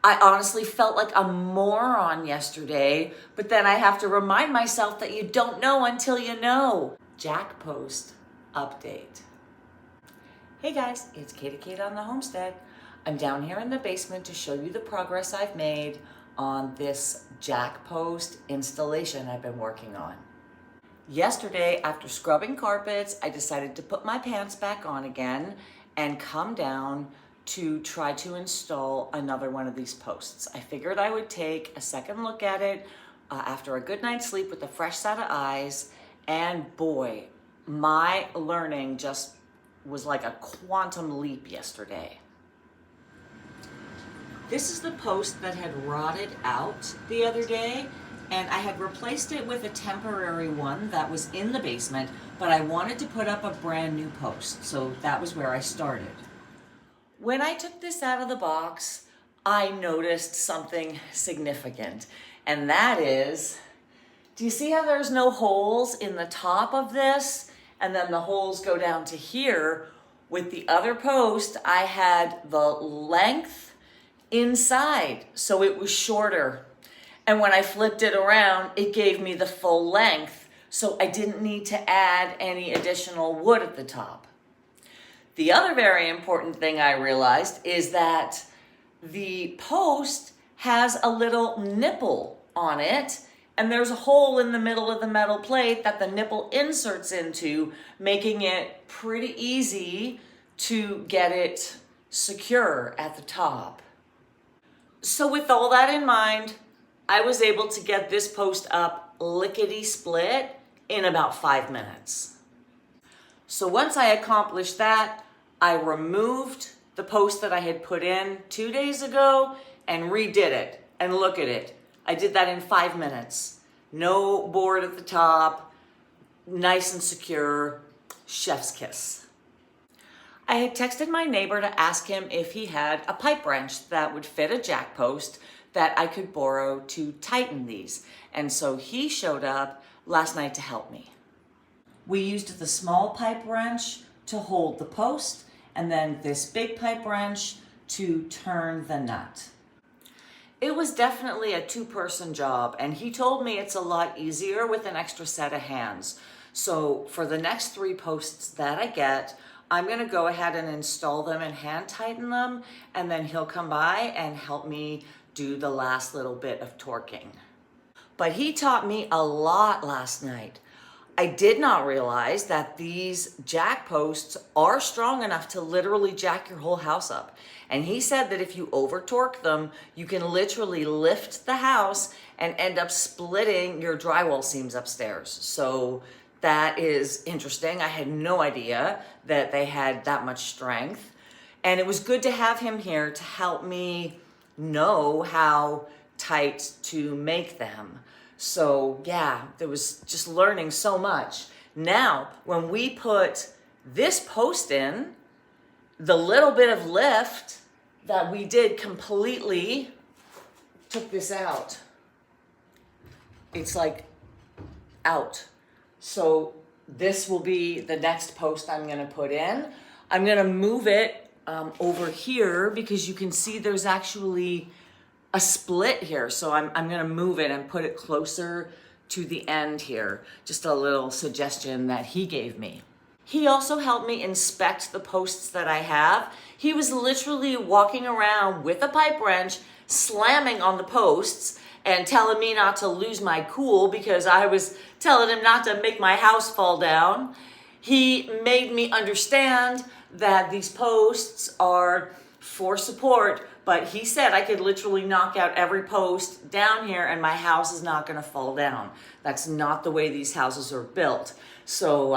I honestly felt like a moron yesterday, but then I have to remind myself that you don't know until you know. Jackpost update. Hey guys, it's Katie Kate on the Homestead. I'm down here in the basement to show you the progress I've made on this jackpost installation I've been working on. Yesterday, after scrubbing carpets, I decided to put my pants back on again and come down to try to install another one of these posts. I figured I would take a second look at it after a good night's sleep with a fresh set of eyes, and boy, my learning just was like a quantum leap yesterday. This is the post that had rotted out the other day, and I had replaced it with a temporary one that was in the basement, but I wanted to put up a brand new post, so that was where I started. When I took this out of the box, I noticed something significant, and that is, do you see how there's no holes in the top of this? And then the holes go down to here. With the other post, I had the length inside, so it was shorter. And when I flipped it around, it gave me the full length, so I didn't need to add any additional wood at the top. The other very important thing I realized is that the post has a little nipple on it, and there's a hole in the middle of the metal plate that the nipple inserts into, making it pretty easy to get it secure at the top. So with all that in mind, I was able to get this post up lickety-split in about 5 minutes. So once I accomplished that, I removed the post that I had put in 2 days ago and redid it. And look at it. I did that in 5 minutes. No board at the top, nice and secure, chef's kiss. I had texted my neighbor to ask him if he had a pipe wrench that would fit a jack post that I could borrow to tighten these. And so he showed up last night to help me. We used the small pipe wrench to hold the post, and then this big pipe wrench to turn the nut. It was definitely a two-person job, and he told me it's a lot easier with an extra set of hands. So for the next 3 posts that I get, I'm gonna go ahead and install them and hand tighten them, and then he'll come by and help me do the last little bit of torquing. But he taught me a lot last night. I did not realize that these jack posts are strong enough to literally jack your whole house up. And he said that if you over torque them, you can literally lift the house and end up splitting your drywall seams upstairs. So that is interesting. I had no idea that they had that much strength. And it was good to have him here to help me know how tight to make them. So yeah, there was just learning so much. Now, when we put this post in, the little bit of lift that we did completely took this out. It's like out. So this will be the next post I'm gonna put in. I'm gonna move it over here because you can see there's actually a split here. So I'm gonna move it and put it closer to the end here. Just a little suggestion that he gave me. He also helped me inspect the posts that I have. He was literally walking around with a pipe wrench, slamming on the posts and telling me not to lose my cool because I was telling him not to make my house fall down. He made me understand that these posts are for support, but he said I could literally knock out every post down here and my house is not gonna fall down. That's not the way these houses are built. So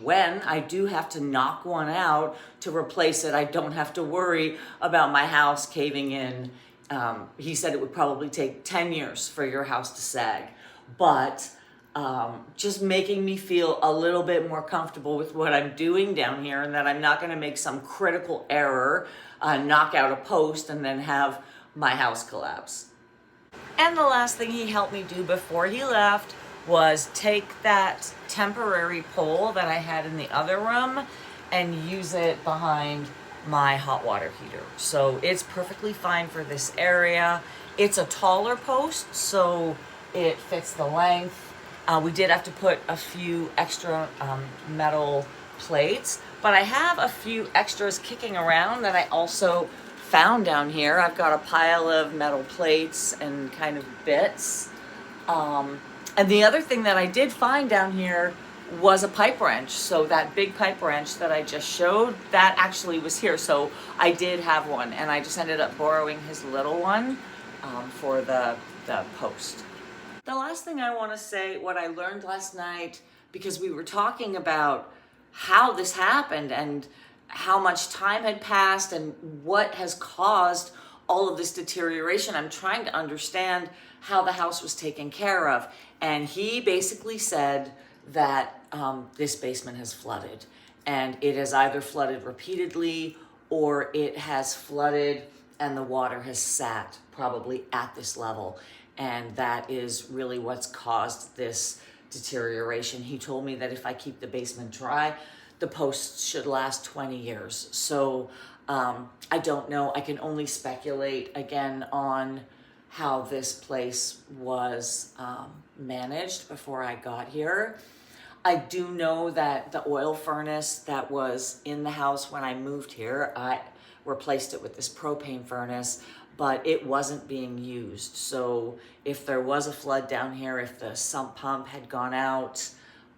when I do have to knock one out to replace it, I don't have to worry about my house caving in. He said it would probably take 10 years for your house to sag, but just making me feel a little bit more comfortable with what I'm doing down here and that I'm not gonna make some critical error, knock out a post and then have my house collapse. And the last thing he helped me do before he left was take that temporary pole that I had in the other room and use it behind my hot water heater. So it's perfectly fine for this area. It's a taller post, so it fits the length. We did have to put a few extra metal plates, but I have a few extras kicking around that I also found down here. I've got a pile of metal plates and kind of bits. And the other thing that I did find down here was a pipe wrench. So that big pipe wrench that I just showed, that actually was here. So I did have one, and I just ended up borrowing his little one for the post. The last thing I want to say, what I learned last night, because we were talking about how this happened and how much time had passed and what has caused all of this deterioration. I'm trying to understand how the house was taken care of. And he basically said that this basement has flooded, and it has either flooded repeatedly or it has flooded and the water has sat probably at this level. And that is really what's caused this deterioration. He told me that if I keep the basement dry, the posts should last 20 years. So I don't know. I can only speculate again on how this place was managed before I got here. I do know that the oil furnace that was in the house when I moved here, I replaced it with this propane furnace, but it wasn't being used. So if there was a flood down here, if the sump pump had gone out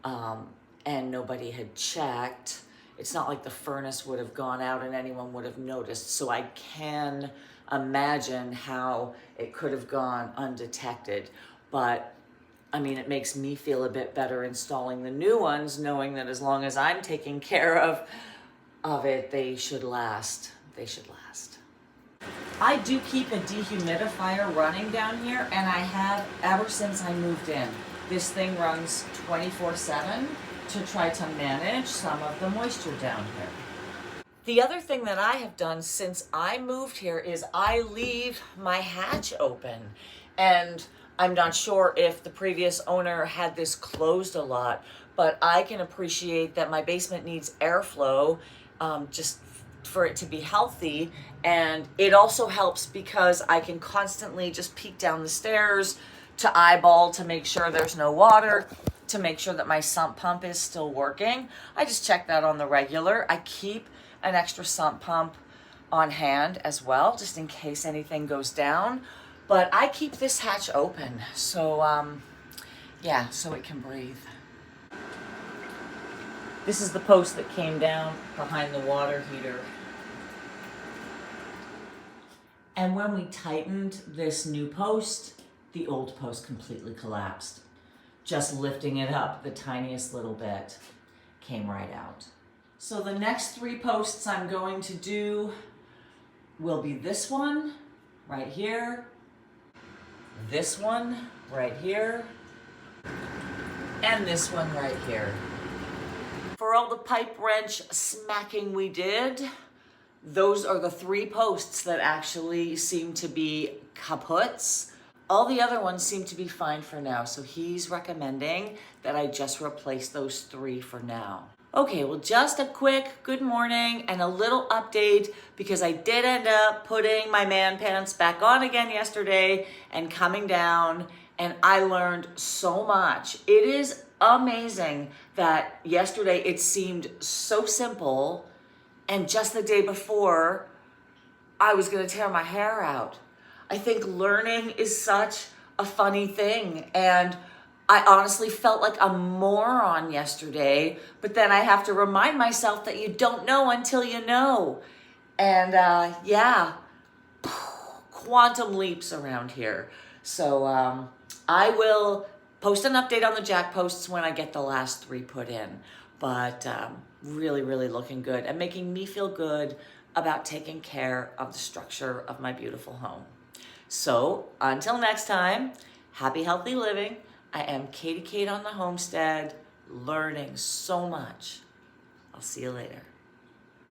and nobody had checked, it's not like the furnace would have gone out and anyone would have noticed. So I can imagine how it could have gone undetected. But I mean, it makes me feel a bit better installing the new ones, knowing that as long as I'm taking care of it, they should last. They should last. I do keep a dehumidifier running down here, and I have ever since I moved in. This thing runs 24/7 to try to manage some of the moisture down here. The other thing that I have done since I moved here is I leave my hatch open. And I'm not sure if the previous owner had this closed a lot, but I can appreciate that my basement needs airflow just for it to be healthy. And it also helps because I can constantly just peek down the stairs to eyeball to make sure there's no water, to make sure that my sump pump is still working. I just check that on the regular. I keep an extra sump pump on hand as well, just in case anything goes down. But I keep this hatch open, so yeah, so it can breathe. This is the post that came down behind the water heater. And when we tightened this new post, the old post completely collapsed. Just lifting it up the tiniest little bit came right out. So the next 3 posts I'm going to do will be this one right here, this one right here, and this one right here. For all the pipe wrench smacking we did, those are the 3 posts that actually seem to be kaputs. All the other ones seem to be fine for now, so he's recommending that I just replace those 3 for now. Okay, well, just a quick good morning and a little update, because I did end up putting my man pants back on again yesterday and coming down, and I learned so much. It is amazing that yesterday it seemed so simple, and just the day before I was gonna tear my hair out. I think learning is such a funny thing, and I honestly felt like a moron yesterday, but then I have to remind myself that you don't know until you know. And yeah, quantum leaps around here. So I will post an update on the jack posts when I get the last 3 put in. But really, really looking good and making me feel good about taking care of the structure of my beautiful home. So until next time, happy, healthy living. I am Katie Kate on the Homestead, learning so much. I'll see you later.